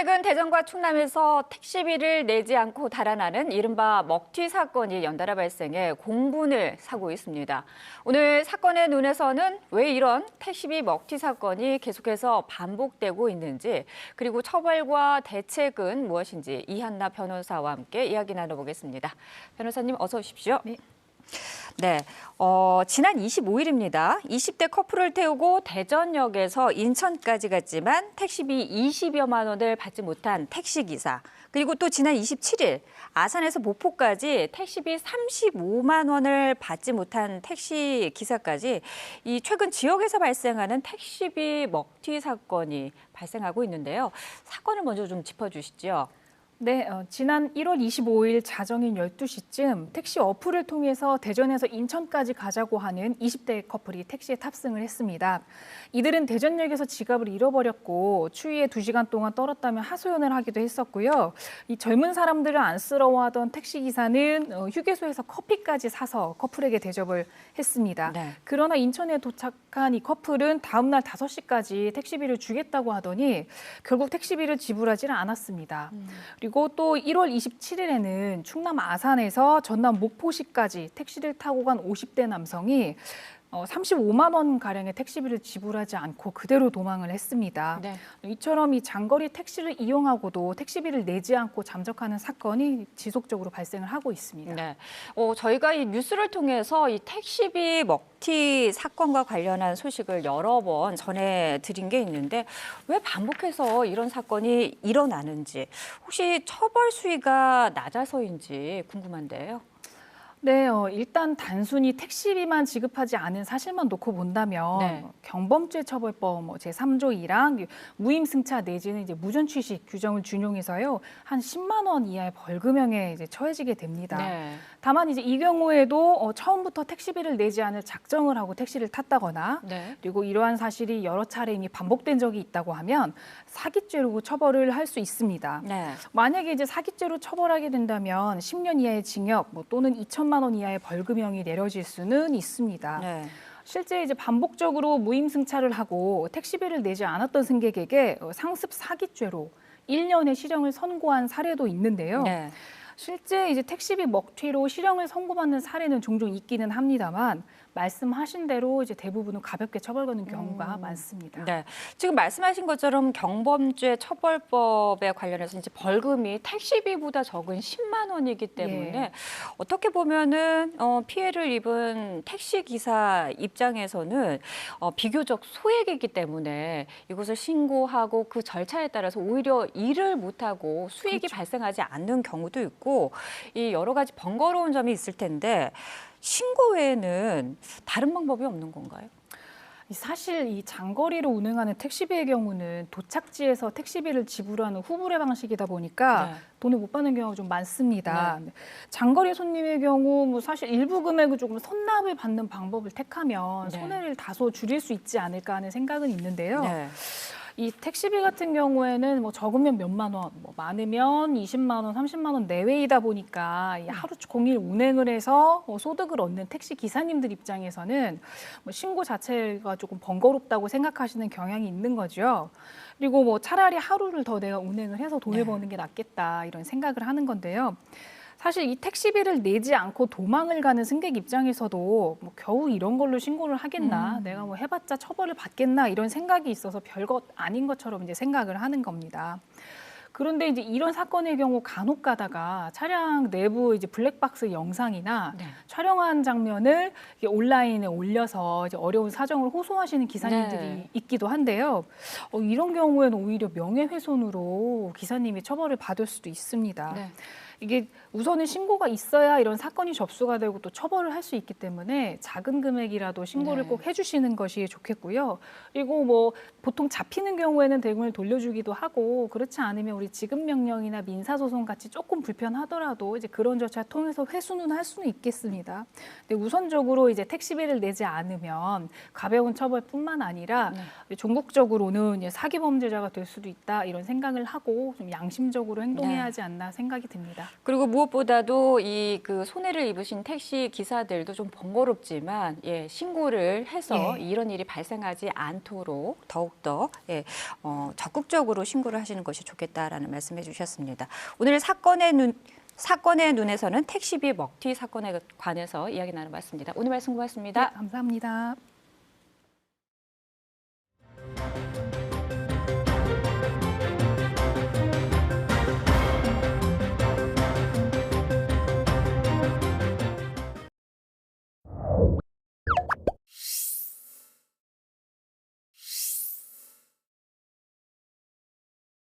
최근 대전과 충남에서 택시비를 내지 않고 달아나는 이른바 먹튀 사건이 연달아 발생해 공분을 사고 있습니다. 오늘 사건의 눈에서는 왜 이런 택시비 먹튀 사건이 계속해서 반복되고 있는지, 그리고 처벌과 대책은 무엇인지 이한나 변호사와 함께 이야기 나눠보겠습니다. 변호사님 어서 오십시오. 네, 지난 25일입니다. 20대 커플을 태우고 대전역에서 인천까지 갔지만 택시비 20여만 원을 받지 못한 택시기사. 그리고 또 지난 27일 아산에서 목포까지 택시비 35만 원을 받지 못한 택시기사까지 이 최근 지역에서 발생하는 택시비 먹튀 사건이 발생하고 있는데요. 사건을 먼저 좀 짚어주시죠. 네, 지난 1월 25일 자정인 12시쯤 택시 어플을 통해서 대전에서 인천까지 가자고 하는 20대 커플이 택시에 탑승을 했습니다. 이들은 대전역에서 지갑을 잃어버렸고 추위에 2시간 동안 떨었다며 하소연을 하기도 했었고요. 이 젊은 사람들을 안쓰러워하던 택시기사는 휴게소에서 커피까지 사서 커플에게 대접을 했습니다. 네. 그러나 인천에 도착한 이 커플은 다음 날 5시까지 택시비를 주겠다고 하더니 결국 택시비를 지불하지는 않았습니다. 그리고 또 1월 27일에는 충남 아산에서 전남 목포시까지 택시를 타고 간 50대 남성이 35만 원 가량의 택시비를 지불하지 않고 그대로 도망을 했습니다. 네. 이처럼 이 장거리 택시를 이용하고도 택시비를 내지 않고 잠적하는 사건이 지속적으로 발생을 하고 있습니다. 네, 저희가 이 뉴스를 통해서 이 택시비 먹튀 사건과 관련한 소식을 여러 번 전해드린 게 있는데 왜 반복해서 이런 사건이 일어나는지, 혹시 처벌 수위가 낮아서인지 궁금한데요. 네, 일단 단순히 택시비만 지급하지 않은 사실만 놓고 본다면 네. 경범죄 처벌법 제3조 1항 무임승차 내지는 이제 무전취식 규정을 준용해서요 한 10만 원 이하의 벌금형에 이제 처해지게 됩니다. 네. 다만 이제 이 경우에도 처음부터 택시비를 내지 않을 작정을 하고 택시를 탔다거나 네. 그리고 이러한 사실이 여러 차례 이미 반복된 적이 있다고 하면 사기죄로 처벌을 할 수 있습니다. 네. 만약에 이제 사기죄로 처벌하게 된다면 10년 이하의 징역 또는 2천만 원 이하의 벌금형이 내려질 수는 있습니다. 네. 실제 이제 반복적으로 무임승차를 하고 택시비를 내지 않았던 승객에게 상습 사기죄로 1년의 실형을 선고한 사례도 있는데요. 네. 실제 이제 택시비 먹튀로 실형을 선고받는 사례는 종종 있기는 합니다만 말씀하신 대로 이제 대부분은 가볍게 처벌받는 경우가 많습니다. 네, 지금 말씀하신 것처럼 경범죄 처벌법에 관련해서 이제 벌금이 택시비보다 적은 10만 원이기 때문에 예. 어떻게 보면은 피해를 입은 택시 기사 입장에서는 비교적 소액이기 때문에 이것을 신고하고 그 절차에 따라서 오히려 일을 못하고 수익이 그렇죠. 발생하지 않는 경우도 있고 이 여러 가지 번거로운 점이 있을 텐데. 신고 외에는 다른 방법이 없는 건가요? 사실 이 장거리로 운행하는 택시비의 경우는 도착지에서 택시비를 지불하는 후불의 방식이다 보니까 네. 돈을 못 받는 경우가 좀 많습니다. 장거리 손님의 경우 사실 일부 금액을 조금 선납을 받는 방법을 택하면 네. 손해를 다소 줄일 수 있지 않을까 하는 생각은 있는데요. 네. 이 택시비 같은 경우에는 적으면 몇만 원, 많으면 20만 원, 30만 원 내외이다 보니까 이 하루 종일 운행을 해서 소득을 얻는 택시 기사님들 입장에서는 신고 자체가 조금 번거롭다고 생각하시는 경향이 있는 거죠. 그리고 차라리 하루를 더 내가 운행을 해서 돈을 네. 버는 게 낫겠다 이런 생각을 하는 건데요. 사실 이 택시비를 내지 않고 도망을 가는 승객 입장에서도 겨우 이런 걸로 신고를 하겠나, 내가 해봤자 처벌을 받겠나 이런 생각이 있어서 별것 아닌 것처럼 이제 생각을 하는 겁니다. 그런데 이제 이런 사건의 경우 간혹 가다가 차량 내부 이제 블랙박스 영상이나 네. 촬영한 장면을 온라인에 올려서 이제 어려운 사정을 호소하시는 기사님들이 네. 있기도 한데요. 이런 경우에는 오히려 명예훼손으로 기사님이 처벌을 받을 수도 있습니다. 네. 이게 우선은 신고가 있어야 이런 사건이 접수가 되고 또 처벌을 할 수 있기 때문에 작은 금액이라도 신고를 네. 꼭 해주시는 것이 좋겠고요. 그리고 보통 잡히는 경우에는 대금을 돌려주기도 하고 그렇지 않으면 우리 지급명령이나 민사소송 같이 조금 불편하더라도 이제 그런 절차 통해서 회수는 할 수는 있겠습니다. 근데 우선적으로 이제 택시비를 내지 않으면 가벼운 처벌뿐만 아니라 종국적으로는 이제 사기 범죄자가 될 수도 있다 이런 생각을 하고 좀 양심적으로 행동해야 하지 않나 생각이 듭니다. 그리고 무엇보다도 그 손해를 입으신 택시 기사들도 좀 번거롭지만 신고를 해서 이런 일이 발생하지 않도록 더욱더 적극적으로 신고를 하시는 것이 좋겠다라는 말씀해 주셨습니다. 오늘 사건의 눈에서는 택시비 먹튀 사건에 관해서 이야기 나눠봤습니다. 오늘 말씀 고맙습니다. 네, 감사합니다.